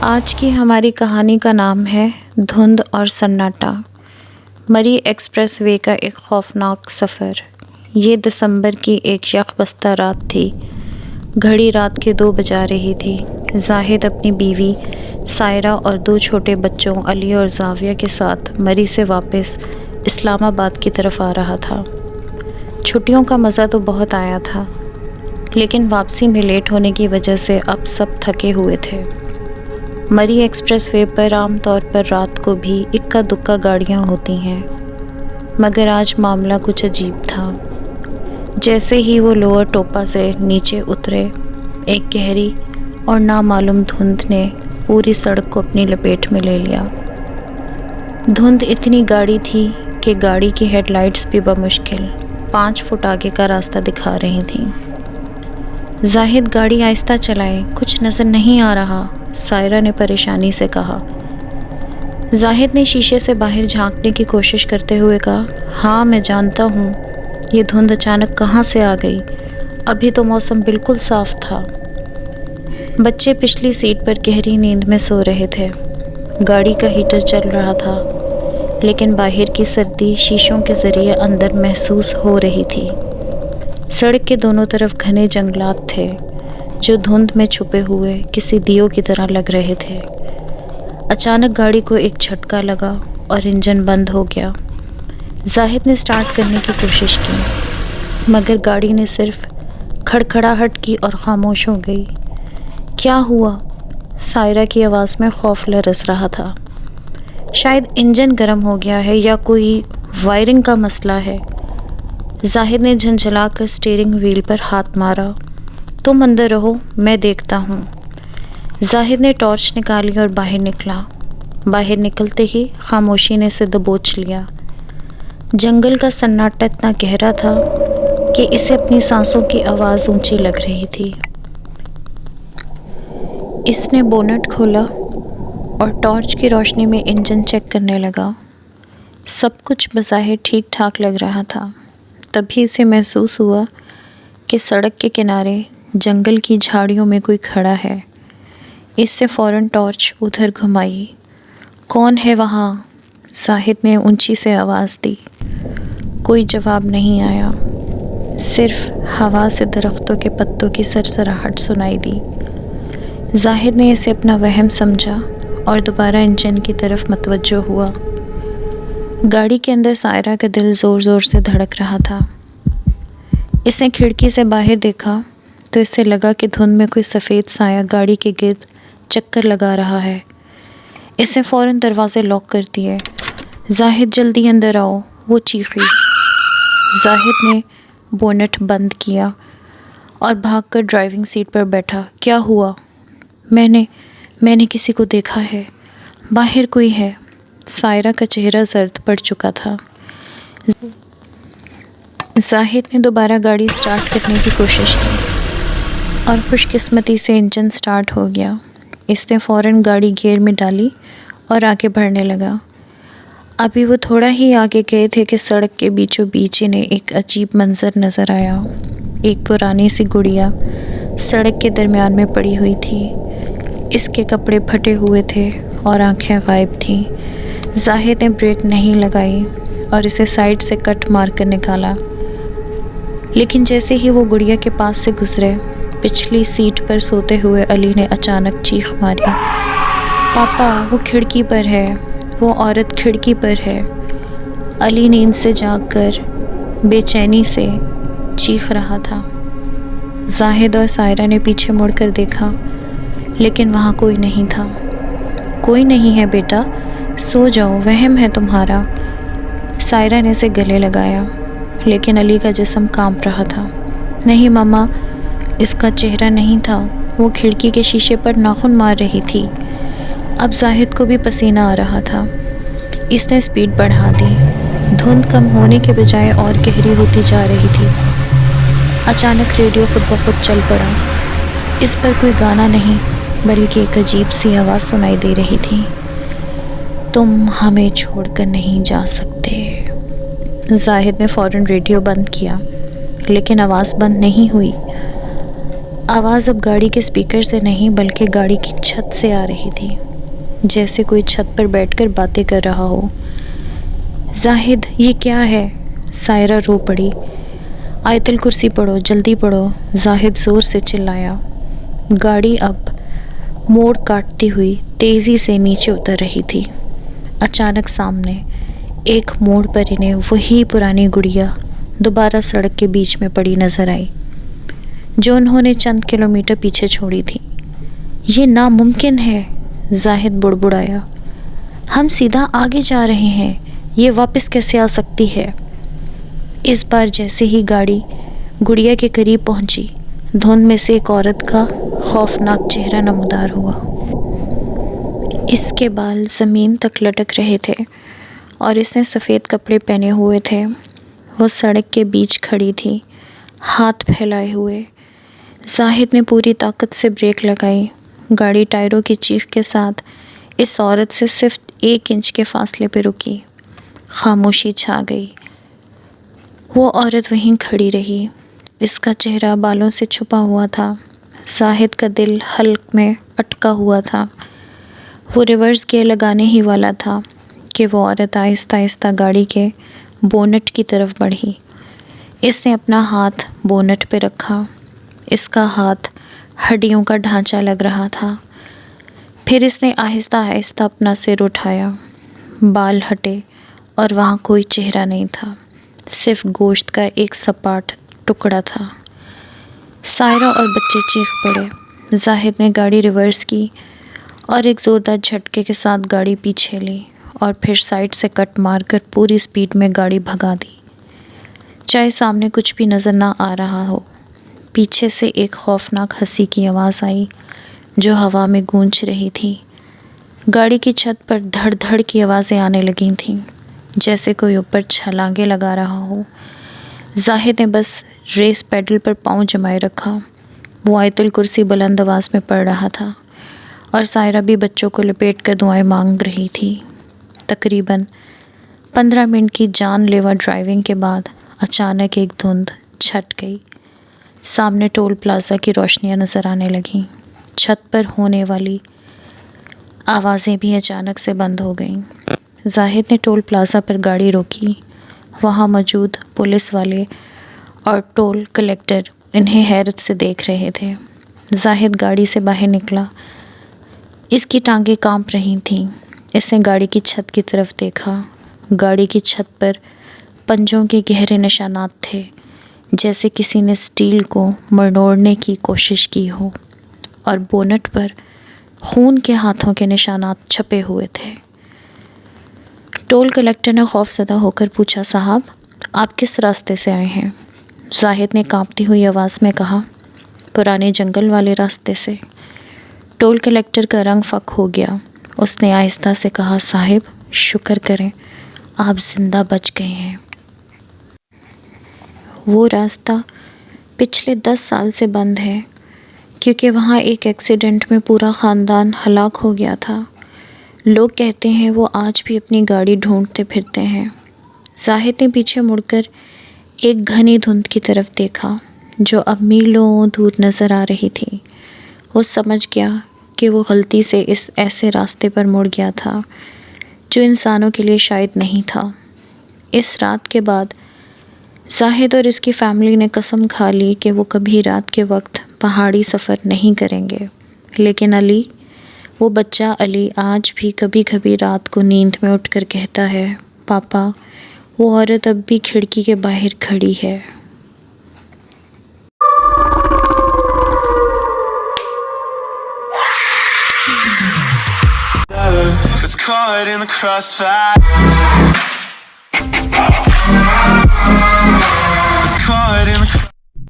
آج کی ہماری کہانی کا نام ہے دھند اور سناٹا۔ مری ایکسپریس وے کا ایک خوفناک سفر۔ یہ دسمبر کی ایک یخ بستہ رات تھی۔ گھڑی رات کے 2 بجا رہی تھی۔ زاہد اپنی بیوی سائرہ اور 2 چھوٹے بچوں علی اور زاویہ کے ساتھ مری سے واپس اسلام آباد کی طرف آ رہا تھا۔ چھٹیوں کا مزہ تو بہت آیا تھا، لیکن واپسی میں لیٹ ہونے کی وجہ سے اب سب تھکے ہوئے تھے۔ مری ایکسپریس وے پر عام طور پر رات کو بھی اکا دکا گاڑیاں ہوتی ہیں، مگر آج معاملہ کچھ عجیب تھا۔ جیسے ہی وہ لوور ٹوپا سے نیچے اترے، ایک گہری اور نامعلوم دھند نے پوری سڑک کو اپنی لپیٹ میں لے لیا۔ دھند اتنی گاڑی تھی کہ گاڑی کی ہیڈ لائٹس بھی بمشکل 5 فٹ آگے کا راستہ دکھا رہی تھیں۔ زاہد گاڑی آہستہ چلائے، کچھ نظر نہیں آ رہا، سائرہ نے پریشانی سے کہا۔ زاہد نے شیشے سے باہر جھانکنے کی کوشش کرتے ہوئے کہا، ہاں میں جانتا ہوں، یہ دھند اچانک کہاں سے آ گئی؟ ابھی تو موسم بالکل صاف تھا۔ بچے پچھلی سیٹ پر گہری نیند میں سو رہے تھے۔ گاڑی کا ہیٹر چل رہا تھا، لیکن باہر کی سردی شیشوں کے ذریعے اندر محسوس ہو رہی تھی۔ سڑک کے دونوں طرف گھنے جنگلات تھے، جو دھند میں چھپے ہوئے کسی دیو کی طرح لگ رہے تھے۔ اچانک گاڑی کو ایک جھٹکا لگا اور انجن بند ہو گیا۔ زاہد نے سٹارٹ کرنے کی کوشش کی، مگر گاڑی نے صرف کھڑکھڑاہٹ کی اور خاموش ہو گئی۔ کیا ہوا؟ سائرہ کی آواز میں خوف لرز رہا تھا۔ شاید انجن گرم ہو گیا ہے یا کوئی وائرنگ کا مسئلہ ہے۔ زاہد نے جھنجھلا کر اسٹیئرنگ وہیل پر ہاتھ مارا۔ تم اندر رہو، میں دیکھتا ہوں۔ زاہد نے ٹارچ نکالی اور باہر نکلا۔ باہر نکلتے ہی خاموشی نے اسے دبوچ لیا۔ جنگل کا سناٹا اتنا گہرا تھا کہ اسے اپنی سانسوں کی آواز اونچی لگ رہی تھی۔ اس نے بونٹ کھولا اور ٹارچ کی روشنی میں انجن چیک کرنے لگا۔ سب کچھ بظاہر ٹھیک ٹھاک لگ رہا تھا۔ تبھی اسے محسوس ہوا کہ سڑک کے کنارے جنگل کی جھاڑیوں میں کوئی کھڑا ہے۔ اس سے فوراً ٹارچ ادھر گھمائی۔ کون ہے وہاں؟ زاہد نے اونچی سے آواز دی۔ کوئی جواب نہیں آیا، صرف ہوا سے درختوں کے پتوں کی سرسراہٹ سنائی دی۔ زاہد نے اسے اپنا وہم سمجھا اور دوبارہ انجن کی طرف متوجہ ہوا۔ گاڑی کے اندر سائرہ کا دل زور زور سے دھڑک رہا تھا۔ اس نے کھڑکی سے باہر دیکھا تو اسے لگا کہ دھند میں کوئی سفید سایہ گاڑی کے گرد چکر لگا رہا ہے۔ اس نے فوراً دروازے لاک کر دیے۔ زاہد جلدی اندر آؤ، وہ چیخی۔ زاہد نے بونٹ بند کیا اور بھاگ کر ڈرائیونگ سیٹ پر بیٹھا۔ کیا ہوا؟ میں نے کسی کو دیکھا ہے، باہر کوئی ہے۔ سائرہ کا چہرہ زرد پڑ چکا تھا۔ زاہد نے دوبارہ گاڑی سٹارٹ کرنے کی کوشش کی اور خوش قسمتی سے انجن سٹارٹ ہو گیا۔ اس نے فوراً گاڑی گیئر میں ڈالی اور آگے بڑھنے لگا۔ ابھی وہ تھوڑا ہی آگے گئے تھے کہ سڑک کے بیچوں بیچ انہیں ایک عجیب منظر نظر آیا۔ ایک پرانی سی گڑیا سڑک کے درمیان میں پڑی ہوئی تھی۔ اس کے کپڑے پھٹے ہوئے تھے اور آنکھیں غائب تھیں۔ زاہد نے بریک نہیں لگائی اور اسے سائیڈ سے کٹ مار کر نکالا، لیکن جیسے ہی وہ گڑیا کے پاس سے گزرے، پچھلی سیٹ پر سوتے ہوئے علی نے اچانک چیخ ماری، پاپا وہ کھڑکی پر ہے، وہ عورت کھڑکی پر ہے۔ علی نیند سے جاگ کر بے چینی سے چیخ رہا تھا۔ زاہد اور سائرہ نے پیچھے مڑ کر دیکھا، لیکن وہاں کوئی نہیں تھا۔ کوئی نہیں ہے بیٹا، سو جاؤ، وہم ہے تمہارا۔ سائرہ نے اسے گلے لگایا، لیکن علی کا جسم کانپ رہا تھا۔ نہیں ماما، اس کا چہرہ نہیں تھا، وہ کھڑکی کے شیشے پر ناخن مار رہی تھی۔ اب زاہد کو بھی پسینہ آ رہا تھا۔ اس نے سپیڈ بڑھا دی۔ دھند کم ہونے کے بجائے اور گہری ہوتی جا رہی تھی۔ اچانک ریڈیو خود بخود چل پڑا۔ اس پر کوئی گانا نہیں، بلکہ ایک عجیب سی آواز سنائی دے رہی تھی، تم ہمیں چھوڑ کر نہیں جا سکتے۔ زاہد نے فوراً ریڈیو بند کیا، لیکن آواز بند نہیں ہوئی۔ آواز اب گاڑی کے اسپیکر سے نہیں بلکہ گاڑی کی چھت سے آ رہی تھی، جیسے کوئی چھت پر بیٹھ کر باتیں کر رہا ہو۔ زاہد یہ کیا ہے؟ سائرہ رو پڑی۔ آیت الکرسی پڑھو، جلدی پڑھو، زاہد زور سے چلایا۔ گاڑی اب موڑ کاٹتی ہوئی تیزی سے نیچے اتر رہی تھی۔ اچانک سامنے ایک موڑ پر انہیں وہی پرانی گڑیا دوبارہ سڑک کے بیچ میں پڑی نظر آئی جو انہوں نے چند کلومیٹر پیچھے چھوڑی تھی۔ یہ ناممکن ہے، زاہد بڑبڑایا۔ ہم سیدھا آگے جا رہے ہیں، یہ واپس کیسے آ سکتی ہے؟ اس بار جیسے ہی گاڑی گڑیا کے قریب پہنچی، دھند میں سے ایک عورت کا خوفناک چہرہ نمودار ہوا۔ اس کے بال زمین تک لٹک رہے تھے اور اس نے سفید کپڑے پہنے ہوئے تھے۔ وہ سڑک کے بیچ کھڑی تھی، ہاتھ پھیلائے ہوئے۔ زاہد نے پوری طاقت سے بریک لگائی۔ گاڑی ٹائروں کی چیخ کے ساتھ اس عورت سے صرف 1 انچ کے فاصلے پہ رکی۔ خاموشی چھا گئی۔ وہ عورت وہیں کھڑی رہی، اس کا چہرہ بالوں سے چھپا ہوا تھا۔ زاہد کا دل حلق میں اٹکا ہوا تھا۔ وہ ریورس گیئر لگانے ہی والا تھا کہ وہ عورت آہستہ آہستہ گاڑی کے بونٹ کی طرف بڑھی۔ اس نے اپنا ہاتھ بونٹ پہ رکھا۔ اس کا ہاتھ ہڈیوں کا ڈھانچہ لگ رہا تھا۔ پھر اس نے آہستہ آہستہ اپنا سر اٹھایا۔ بال ہٹے اور وہاں کوئی چہرہ نہیں تھا، صرف گوشت کا ایک سپاٹ ٹکڑا تھا۔ سائرہ اور بچے چیخ پڑے۔ زاہد نے گاڑی ریورس کی اور ایک زوردار جھٹکے کے ساتھ گاڑی پیچھے لی اور پھر سائڈ سے کٹ مار کر پوری سپیڈ میں گاڑی بھگا دی، چاہے سامنے کچھ بھی نظر نہ آ رہا ہو۔ پیچھے سے ایک خوفناک ہنسی کی آواز آئی جو ہوا میں گونج رہی تھی۔ گاڑی کی چھت پر دھڑ دھڑ کی آوازیں آنے لگی تھیں، جیسے کوئی اوپر چھلانگیں لگا رہا ہو۔ زاہد نے بس ریس پیڈل پر پاؤں جمائے رکھا۔ وہ آیت الکرسی بلند آواز میں پڑھ رہا تھا اور سائرہ بھی بچوں کو لپیٹ کر دعائیں مانگ رہی تھی۔ تقریباً 15 منٹ کی جان لیوا ڈرائیونگ کے بعد اچانک ایک دھند چھٹ گئی۔ سامنے ٹول پلازا کی روشنیاں نظر آنے لگیں۔ چھت پر ہونے والی آوازیں بھی اچانک سے بند ہو گئیں۔ زاہد نے ٹول پلازا پر گاڑی روکی۔ وہاں موجود پولیس والے اور ٹول کلیکٹر انہیں حیرت سے دیکھ رہے تھے۔ زاہد گاڑی سے باہر نکلا۔ اس کی ٹانگیں کانپ رہی تھیں۔ اس نے گاڑی کی چھت کی طرف دیکھا۔ گاڑی کی چھت پر پنجوں کے گہرے نشانات تھے، جیسے کسی نے اسٹیل کو مروڑنے کی کوشش کی ہو، اور بونٹ پر خون کے ہاتھوں کے نشانات چھپے ہوئے تھے۔ ٹول کلیکٹر نے خوف زدہ ہو کر پوچھا، صاحب آپ کس راستے سے آئے ہیں؟ زاہد نے کانپتی ہوئی آواز میں کہا، پرانے جنگل والے راستے سے۔ ٹول کلیکٹر کا رنگ فک ہو گیا۔ اس نے آہستہ سے کہا، صاحب شکر کریں آپ زندہ بچ گئے ہیں۔ وہ راستہ پچھلے 10 سال سے بند ہے کیونکہ وہاں ایک ایکسیڈنٹ میں پورا خاندان ہلاک ہو گیا تھا۔ لوگ کہتے ہیں وہ آج بھی اپنی گاڑی ڈھونڈتے پھرتے ہیں۔ زاہد نے پیچھے مڑ کر ایک گھنی دھند کی طرف دیکھا جو اب میلوں دور نظر آ رہی تھی۔ وہ سمجھ گیا کہ وہ غلطی سے اس ایسے راستے پر مڑ گیا تھا جو انسانوں کے لیے شاید نہیں تھا۔ اس رات کے بعد زاہد اور اس کی فیملی نے قسم کھا لی کہ وہ کبھی رات کے وقت پہاڑی سفر نہیں کریں گے۔ لیکن علی، وہ بچہ علی آج بھی کبھی کبھی رات کو نیند میں اٹھ کر کہتا ہے، پاپا وہ عورت اب بھی کھڑکی کے باہر کھڑی ہے۔ It's caught in the crossfire.